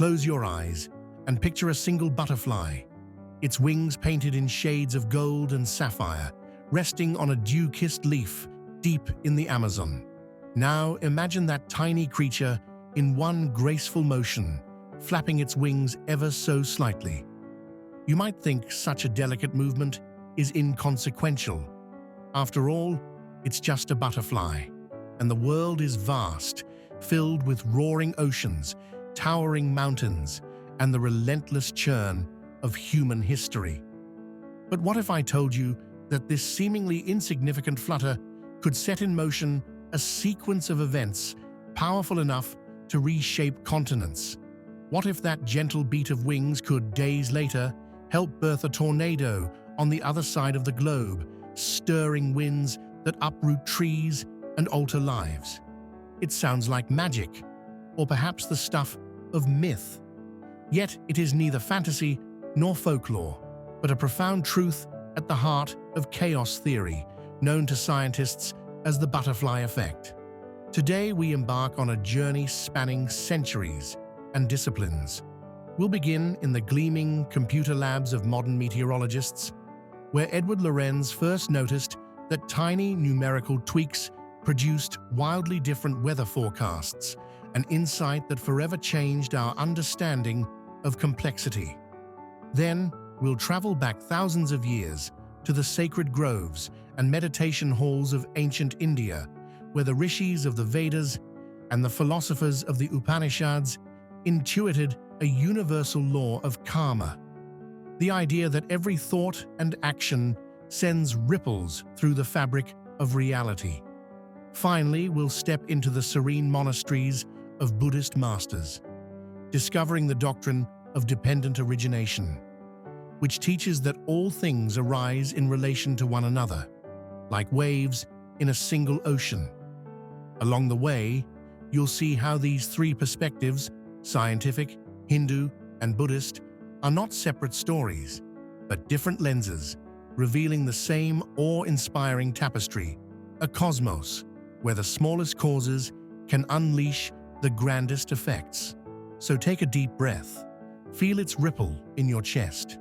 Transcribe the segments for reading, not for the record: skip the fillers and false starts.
Close your eyes and picture a single butterfly, its wings painted in shades of gold and sapphire, resting on a dew-kissed leaf deep in the Amazon. Now imagine that tiny creature in one graceful motion, flapping its wings ever so slightly. You might think such a delicate movement is inconsequential. After all, it's just a butterfly, and the world is vast, filled with roaring oceans, towering mountains, and the relentless churn of human history. But what if I told you that this seemingly insignificant flutter could set in motion a sequence of events powerful enough to reshape continents? What if that gentle beat of wings could, days later, help birth a tornado on the other side of the globe, stirring winds that uproot trees and alter lives? It sounds like magic, or perhaps the stuff of myth. Yet it is neither fantasy nor folklore, but a profound truth at the heart of chaos theory, known to scientists as the butterfly effect. Today we embark on a journey spanning centuries and disciplines. We'll begin in the gleaming computer labs of modern meteorologists, where Edward Lorenz first noticed that tiny numerical tweaks produced wildly different weather forecasts, an insight that forever changed our understanding of complexity. Then, we'll travel back thousands of years to the sacred groves and meditation halls of ancient India, where the rishis of the Vedas and the philosophers of the Upanishads intuited a universal law of karma, the idea that every thought and action sends ripples through the fabric of reality. Finally, we'll step into the serene monasteries of Buddhist masters, discovering the doctrine of dependent origination, which teaches that all things arise in relation to one another, like waves in a single ocean. Along the way, you'll see how these three perspectives, scientific, Hindu, and Buddhist, are not separate stories, but different lenses, revealing the same awe-inspiring tapestry, a cosmos where the smallest causes can unleash the grandest effects. So take a deep breath, feel its ripple in your chest.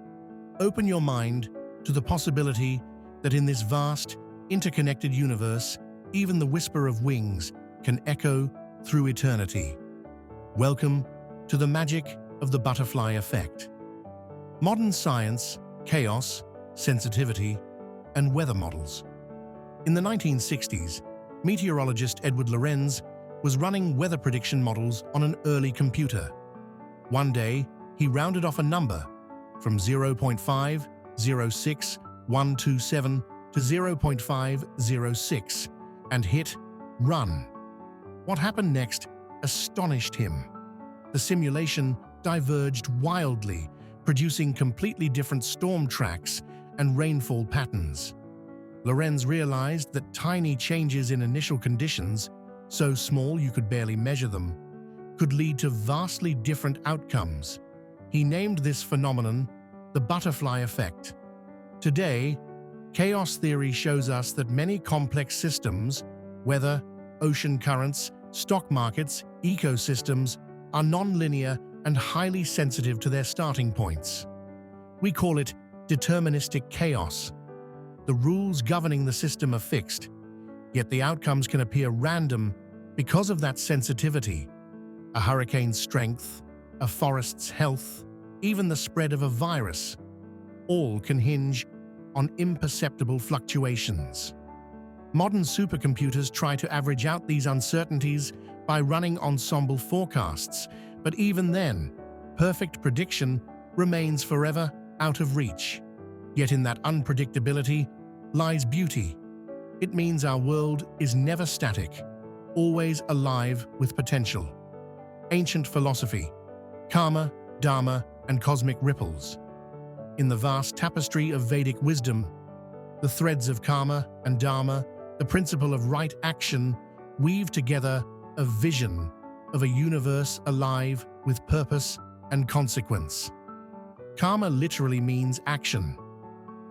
Open your mind to the possibility that in this vast, interconnected universe, even the whisper of wings can echo through eternity. Welcome to the magic of the butterfly effect. Modern science, chaos, sensitivity, and weather models. In the 1960s, meteorologist Edward Lorenz was running weather prediction models on an early computer. One day, he rounded off a number from 0.506127 to 0.506 and hit run. What happened next astonished him. The simulation diverged wildly, producing completely different storm tracks and rainfall patterns. Lorenz realized that tiny changes in initial conditions, so small you could barely measure them, could lead to vastly different outcomes. He named this phenomenon the butterfly effect. Today, chaos theory shows us that many complex systems, weather, ocean currents, stock markets, ecosystems, are non-linear and highly sensitive to their starting points. We call it deterministic chaos. The rules governing the system are fixed, yet the outcomes can appear random because of that sensitivity. A hurricane's strength, a forest's health, even the spread of a virus, all can hinge on imperceptible fluctuations. Modern supercomputers try to average out these uncertainties by running ensemble forecasts, but even then, perfect prediction remains forever out of reach. Yet in that unpredictability lies beauty. It means our world is never static, always alive with potential. Ancient philosophy, Karma, Dharma, and cosmic ripples. In the vast tapestry of Vedic wisdom, the threads of Karma and Dharma, the principle of right action, weave together a vision of a universe alive with purpose and consequence. Karma literally means action,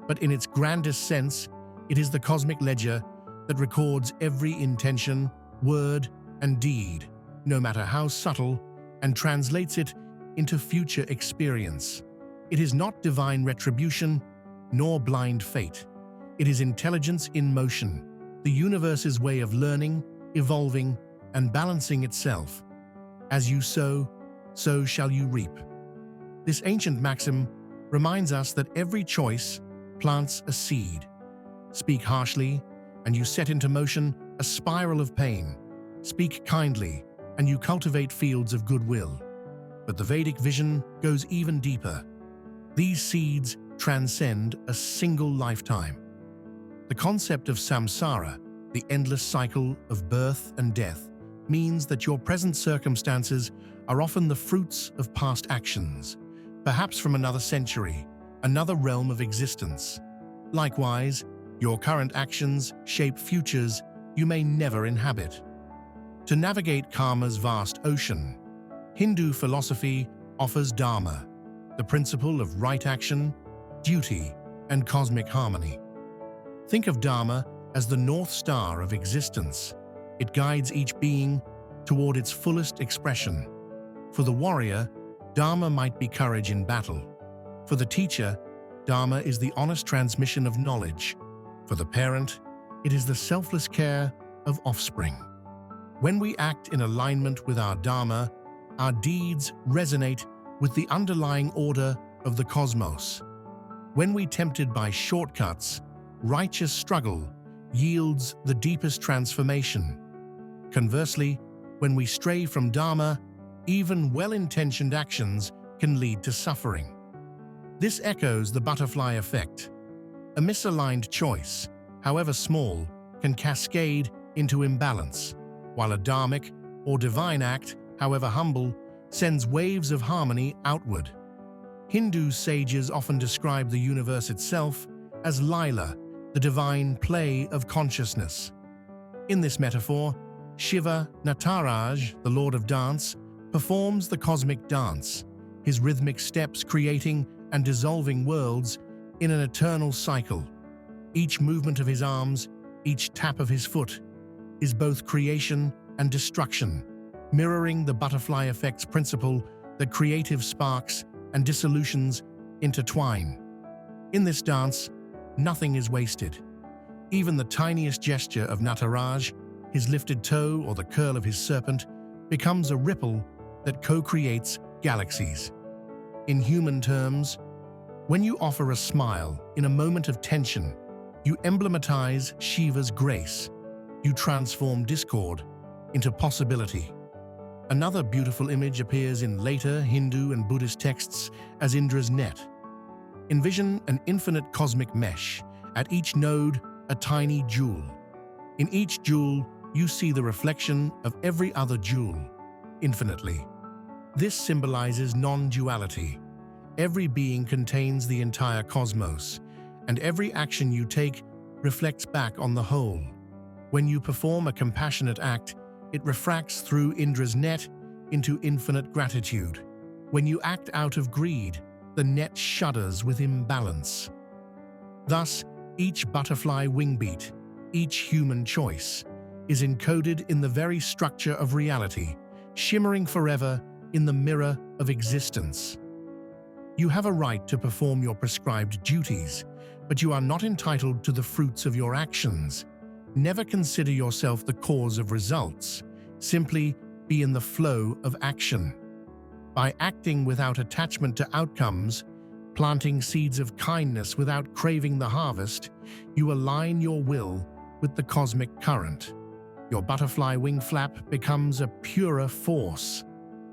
but in its grandest sense, it is the cosmic ledger that records every intention, word, and deed, no matter how subtle, and translates it into future experience. It is not divine retribution, nor blind fate. It is intelligence in motion, the universe's way of learning, evolving, and balancing itself. As you sow, so shall you reap. This ancient maxim reminds us that every choice plants a seed. Speak harshly, and you set into motion a spiral of pain. Speak kindly, and you cultivate fields of goodwill. But the Vedic vision goes even deeper. These seeds transcend a single lifetime. The concept of samsara, the endless cycle of birth and death, means that your present circumstances are often the fruits of past actions, perhaps from another century, another realm of existence. Likewise, your current actions shape futures you may never inhabit. To navigate karma's vast ocean, Hindu philosophy offers Dharma, the principle of right action, duty, and cosmic harmony. Think of Dharma as the North Star of existence. It guides each being toward its fullest expression. For the warrior, Dharma might be courage in battle. For the teacher, Dharma is the honest transmission of knowledge. For the parent, it is the selfless care of offspring. When we act in alignment with our Dharma, our deeds resonate with the underlying order of the cosmos. When we tempted by shortcuts, righteous struggle yields the deepest transformation. Conversely, when we stray from Dharma, even well-intentioned actions can lead to suffering. This echoes the butterfly effect. A misaligned choice, however small, can cascade into imbalance, while a dharmic or divine act, however humble, sends waves of harmony outward. Hindu sages often describe the universe itself as Lila, the divine play of consciousness. In this metaphor, Shiva Nataraj, the lord of dance, performs the cosmic dance, his rhythmic steps creating and dissolving worlds in an eternal cycle. Each movement of his arms, each tap of his foot, is both creation and destruction, mirroring the butterfly effect's principle that creative sparks and dissolutions intertwine. In this dance, nothing is wasted. Even the tiniest gesture of Nataraj, his lifted toe or the curl of his serpent, becomes a ripple that co-creates galaxies. In human terms, when you offer a smile in a moment of tension, you emblematize Shiva's grace. You transform discord into possibility. Another beautiful image appears in later Hindu and Buddhist texts as Indra's net. Envision an infinite cosmic mesh, at each node a tiny jewel. In each jewel, you see the reflection of every other jewel, infinitely. This symbolizes non-duality. Every being contains the entire cosmos, and every action you take reflects back on the whole. When you perform a compassionate act, it refracts through Indra's net into infinite gratitude. When you act out of greed, the net shudders with imbalance. Thus, each butterfly wingbeat, each human choice, is encoded in the very structure of reality, shimmering forever in the mirror of existence. You have a right to perform your prescribed duties, but you are not entitled to the fruits of your actions. Never consider yourself the cause of results. Simply be in the flow of action. By acting without attachment to outcomes, planting seeds of kindness without craving the harvest, you align your will with the cosmic current. Your butterfly wing flap becomes a purer force.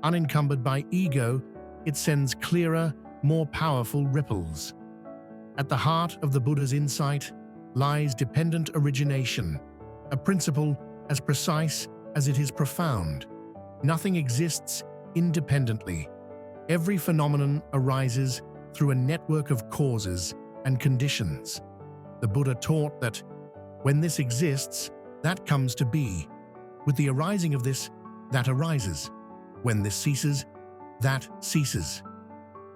Unencumbered by ego, it sends clearer, more powerful ripples. At the heart of the Buddha's insight lies dependent origination, a principle as precise as it is profound. Nothing exists independently. Every phenomenon arises through a network of causes and conditions. The Buddha taught that when this exists, that comes to be. With the arising of this, that arises. When this ceases, that ceases.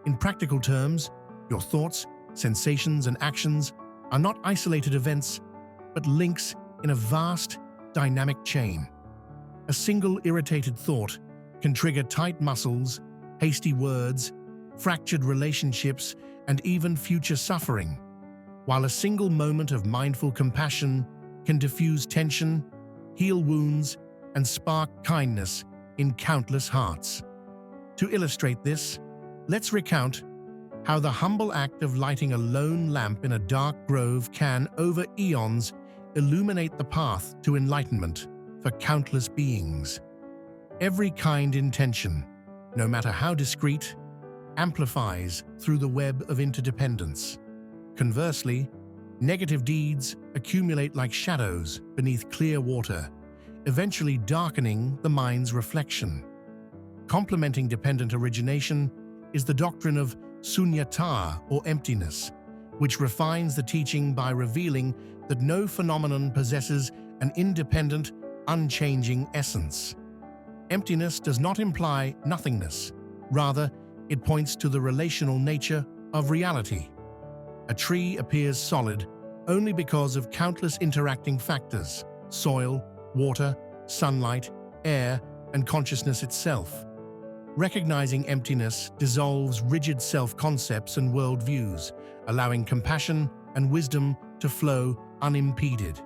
In practical terms, your thoughts, sensations, and actions are not isolated events, but links in a vast, dynamic chain. A single irritated thought can trigger tight muscles hasty words, fractured relationships, and even future suffering, while a single moment of mindful compassion can diffuse tension, heal wounds, and spark kindness in countless hearts. To illustrate this, let's recount how the humble act of lighting a lone lamp in a dark grove can, over eons, illuminate the path to enlightenment for countless beings. Every kind intention, no matter how discreet, amplifies through the web of interdependence. Conversely, negative deeds accumulate like shadows beneath clear water, eventually darkening the mind's reflection. Complementing dependent origination is the doctrine of Sunyata, or emptiness, which refines the teaching by revealing that no phenomenon possesses an independent, unchanging essence. Emptiness does not imply nothingness. Rather, it points to the relational nature of reality. A tree appears solid only because of countless interacting factors: soil, water, sunlight, air, and consciousness itself. Recognizing emptiness dissolves rigid self-concepts and worldviews, allowing compassion and wisdom to flow unimpeded.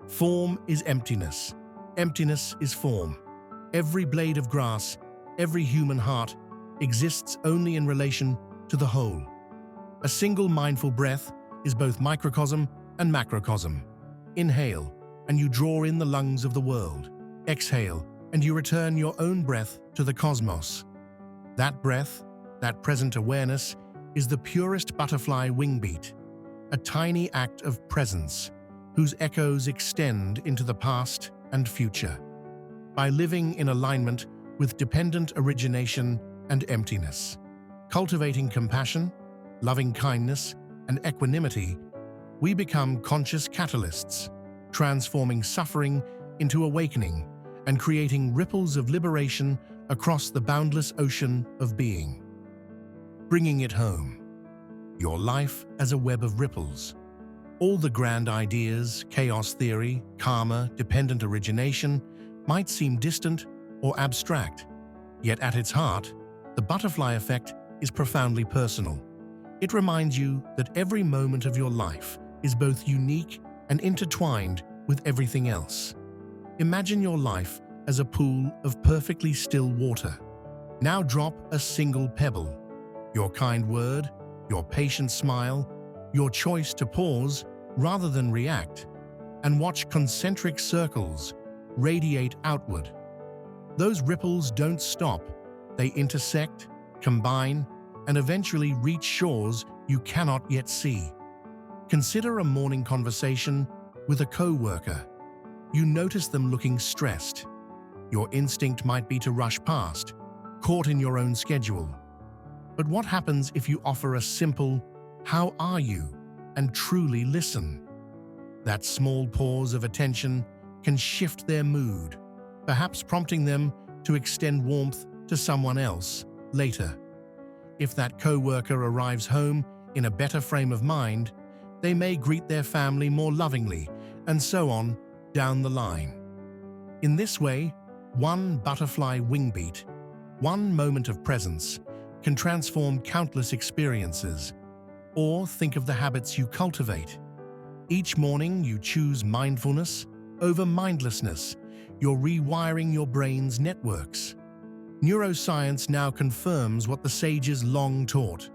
Form is emptiness. Emptiness is form. Every blade of grass, every human heart, exists only in relation to the whole. A single mindful breath is both microcosm and macrocosm. Inhale, and you draw in the lungs of the world. Exhale, and you return your own breath to the cosmos. That breath, that present awareness, is the purest butterfly wing beat, a tiny act of presence whose echoes extend into the past and future. By living in alignment with dependent origination and emptiness, cultivating compassion, loving kindness, and equanimity, we become conscious catalysts, transforming suffering into awakening and creating ripples of liberation across the boundless ocean of being. Bringing it home. Your life as a web of ripples. All the grand ideas, chaos theory, karma, dependent origination, might seem distant or abstract. Yet at its heart, the butterfly effect is profoundly personal. It reminds you that every moment of your life is both unique and intertwined with everything else. Imagine your life as a pool of perfectly still water. Now drop a single pebble. Your kind word, your patient smile, your choice to pause rather than react, and watch concentric circles radiate outward. Those ripples don't stop. They intersect, combine, and eventually reach shores you cannot yet see. Consider a morning conversation with a co-worker. You notice them looking stressed. Your instinct might be to rush past, caught in your own schedule. But what happens if you offer a simple, "How are you?" and truly listen? That small pause of attention can shift their mood, perhaps prompting them to extend warmth to someone else later. If that co-worker arrives home in a better frame of mind, they may greet their family more lovingly, and so on down the line. In this way, one butterfly wing beat, one moment of presence, can transform countless experiences. Or think of the habits you cultivate. Each morning you choose mindfulness over mindlessness. You're rewiring your brain's networks. Neuroscience now confirms what the sages long taught.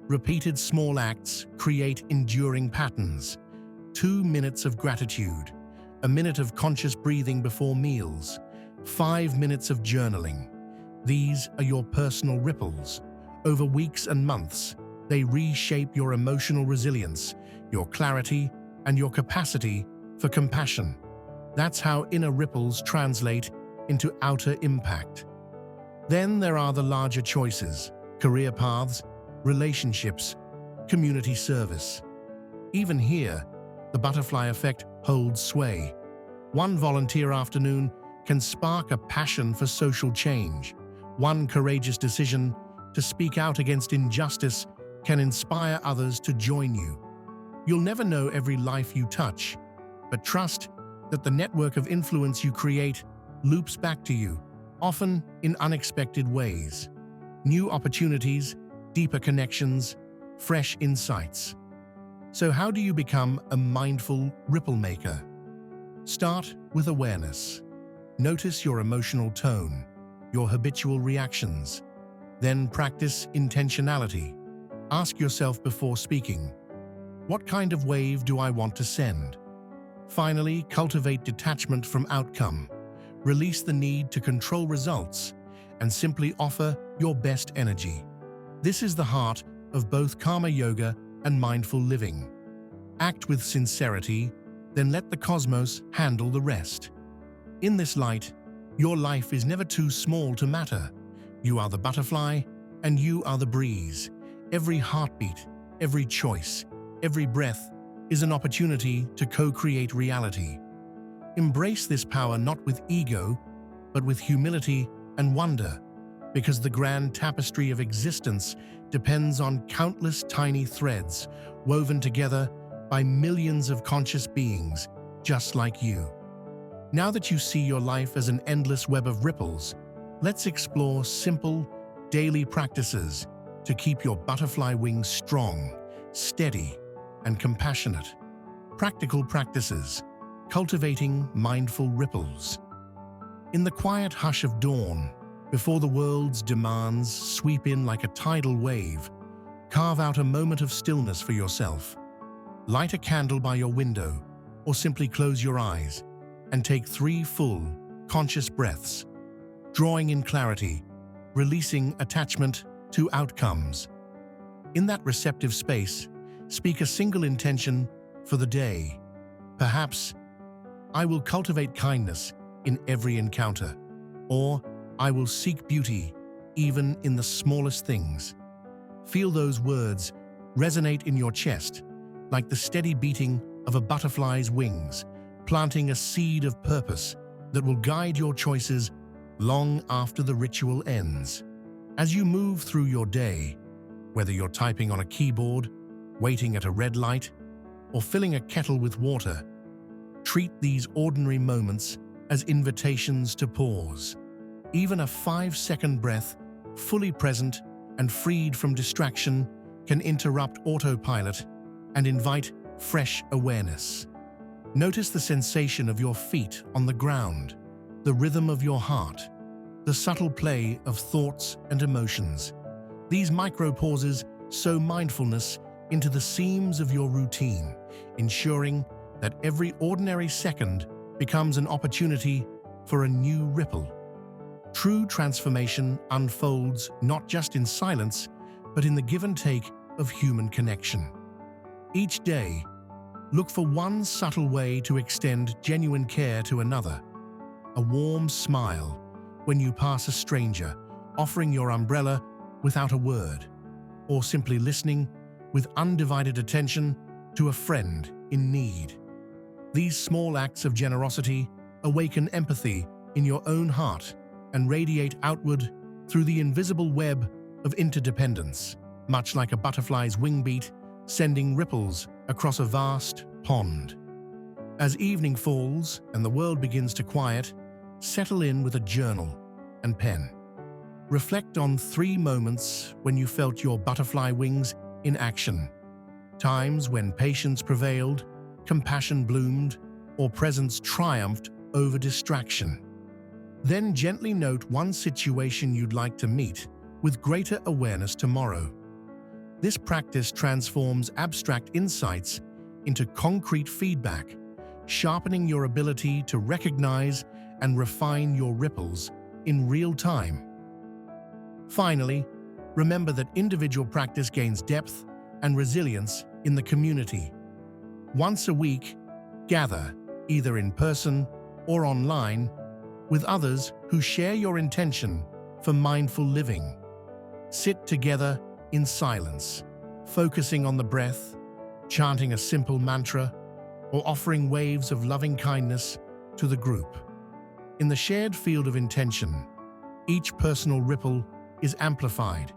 Repeated small acts create enduring patterns. 2 minutes of gratitude, a minute of conscious breathing before meals, 5 minutes of journaling. These are your personal ripples. Over weeks and months, they reshape your emotional resilience, your clarity, and your capacity for compassion. That's how inner ripples translate into outer impact. Then there are the larger choices: career paths, relationships, community service. Even here, the butterfly effect holds sway. One volunteer afternoon can spark a passion for social change. One courageous decision to speak out against injustice can inspire others to join you. You'll never know every life you touch, but trust that the network of influence you create loops back to you, often in unexpected ways. new opportunities, deeper connections, fresh insights. So how do you become a mindful ripple maker? Start with awareness. Notice your emotional tone, your habitual reactions. Then practice intentionality. Ask yourself before speaking, what kind of wave do I want to send? Finally, cultivate detachment from outcome. Release the need to control results and simply offer your best energy. This is the heart of both karma yoga and mindful living. Act with sincerity, then let the cosmos handle the rest. In this light, your life is never too small to matter. You are the butterfly, and you are the breeze. Every heartbeat, every choice, every breath is an opportunity to co-create reality. Embrace this power not with ego, but with humility and wonder, because the grand tapestry of existence depends on countless tiny threads woven together by millions of conscious beings just like you. Now that you see your life as an endless web of ripples, let's explore simple, daily practices to keep your butterfly wings strong, steady, and compassionate. Practical practices, cultivating mindful ripples. In the quiet hush of dawn, before the world's demands sweep in like a tidal wave, carve out a moment of stillness for yourself. Light a candle by your window, or simply close your eyes and take 3 full, conscious breaths, drawing in clarity, releasing attachment to outcomes. In that receptive space, speak a single intention for the day. Perhaps, I will cultivate kindness in every encounter, or I will seek beauty even in the smallest things. Feel those words resonate in your chest like the steady beating of a butterfly's wings, planting a seed of purpose that will guide your choices long after the ritual ends. As you move through your day, whether you're typing on a keyboard, waiting at a red light, or filling a kettle with water, treat these ordinary moments as invitations to pause. Even a 5-second breath, fully present and freed from distraction, can interrupt autopilot and invite fresh awareness. Notice the sensation of your feet on the ground, the rhythm of your heart, the subtle play of thoughts and emotions. These micro-pauses sow mindfulness into the seams of your routine, ensuring that every ordinary second becomes an opportunity for a new ripple. True transformation unfolds not just in silence, but in the give and take of human connection. Each day, look for one subtle way to extend genuine care to another. A warm smile when you pass a stranger, offering your umbrella without a word, or simply listening with undivided attention to a friend in need. These small acts of generosity awaken empathy in your own heart and radiate outward through the invisible web of interdependence, much like a butterfly's wing beat, sending ripples across a vast pond. As evening falls and the world begins to quiet, settle in with a journal and pen. Reflect on 3 moments when you felt your butterfly wings in action. Times when patience prevailed, compassion bloomed, or presence triumphed over distraction. Then gently note one situation you'd like to meet with greater awareness tomorrow. This practice transforms abstract insights into concrete feedback, sharpening your ability to recognize and refine your ripples in real time. Finally, remember that individual practice gains depth and resilience in the community. Once a week, gather, either in person or online, with others who share your intention for mindful living. Sit together in silence, focusing on the breath, chanting a simple mantra, or offering waves of loving kindness to the group. In the shared field of intention, each personal ripple is amplified,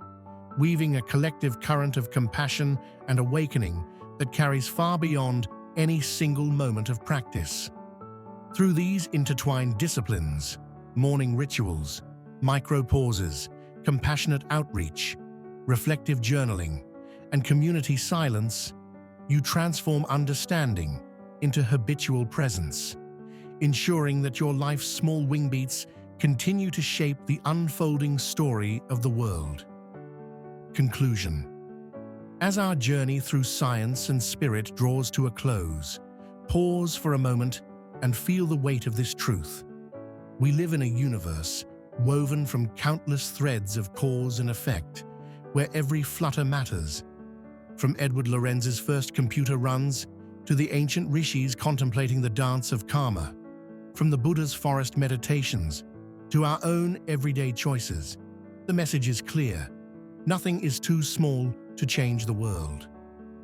weaving a collective current of compassion and awakening that carries far beyond any single moment of practice. Through these intertwined disciplines, morning rituals, micro-pauses, compassionate outreach, reflective journaling, and community silence, you transform understanding into habitual presence, ensuring that your life's small wing beats continue to shape the unfolding story of the world. Conclusion. As our journey through science and spirit draws to a close, pause for a moment and feel the weight of this truth. We live in a universe woven from countless threads of cause and effect, where every flutter matters. From Edward Lorenz's first computer runs to the ancient rishis contemplating the dance of karma, from the Buddha's forest meditations to our own everyday choices, the message is clear. Nothing is too small to change the world.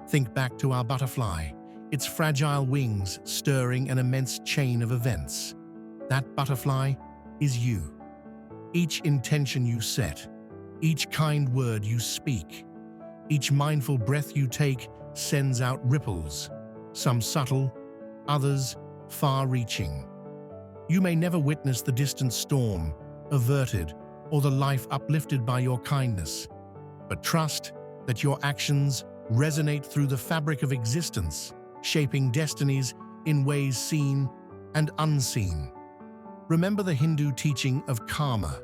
Think back to our butterfly, its fragile wings stirring an immense chain of events. That butterfly is you. Each intention you set, each kind word you speak, each mindful breath you take sends out ripples, some subtle, others far-reaching. You may never witness the distant storm averted or the life uplifted by your kindness, but trust that your actions resonate through the fabric of existence, shaping destinies in ways seen and unseen. Remember the Hindu teaching of karma.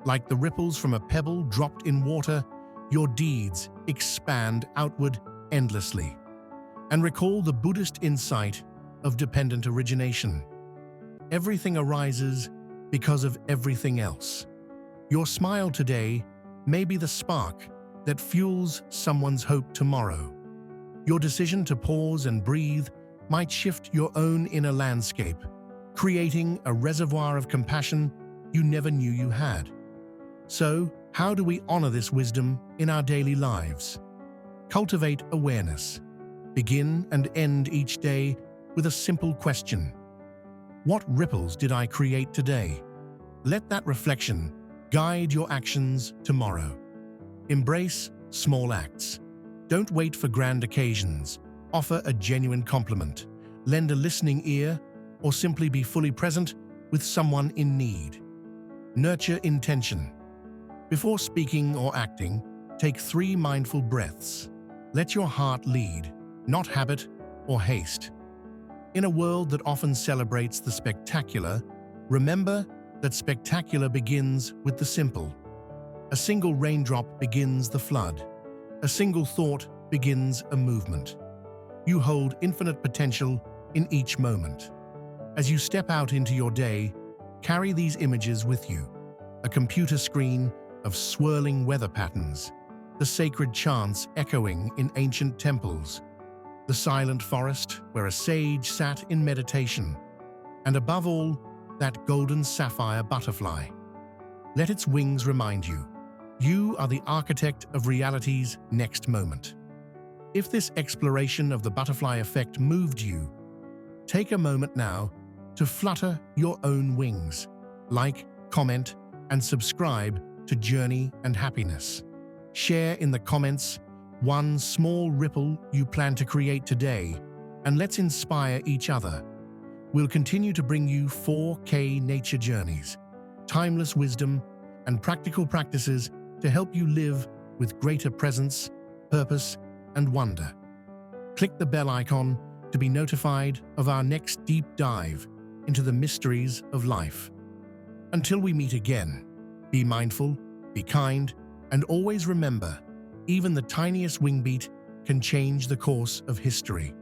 Like the ripples from a pebble dropped in water, your deeds expand outward endlessly. And recall the Buddhist insight of dependent origination. Everything arises because of everything else. Your smile today may be the spark that fuels someone's hope tomorrow. Your decision to pause and breathe might shift your own inner landscape, creating a reservoir of compassion you never knew you had. So, how do we honor this wisdom in our daily lives? Cultivate awareness. Begin and end each day with a simple question. What ripples did I create today? Let that reflection guide your actions tomorrow. Embrace small acts. Don't wait for grand occasions. Offer a genuine compliment. Lend a listening ear, or simply be fully present with someone in need. Nurture intention. Before speaking or acting, take 3 mindful breaths. Let your heart lead, not habit or haste. In a world that often celebrates the spectacular, remember that spectacular begins with the simple. A single raindrop begins the flood. A single thought begins a movement. You hold infinite potential in each moment. As you step out into your day, carry these images with you. A computer screen of swirling weather patterns, the sacred chants echoing in ancient temples, the silent forest where a sage sat in meditation, and above all, that golden sapphire butterfly. Let its wings remind you, you are the architect of reality's next moment. If this exploration of the butterfly effect moved you, take a moment now to flutter your own wings. Like, comment, and subscribe to Journey and Happiness. Share in the comments one small ripple you plan to create today, and let's inspire each other. We'll continue to bring you 4K nature journeys, timeless wisdom, and practical practices to help you live with greater presence, purpose, and wonder. Click the bell icon to be notified of our next deep dive into the mysteries of life. Until we meet again, be mindful, be kind, and always remember, even the tiniest wing beat can change the course of history.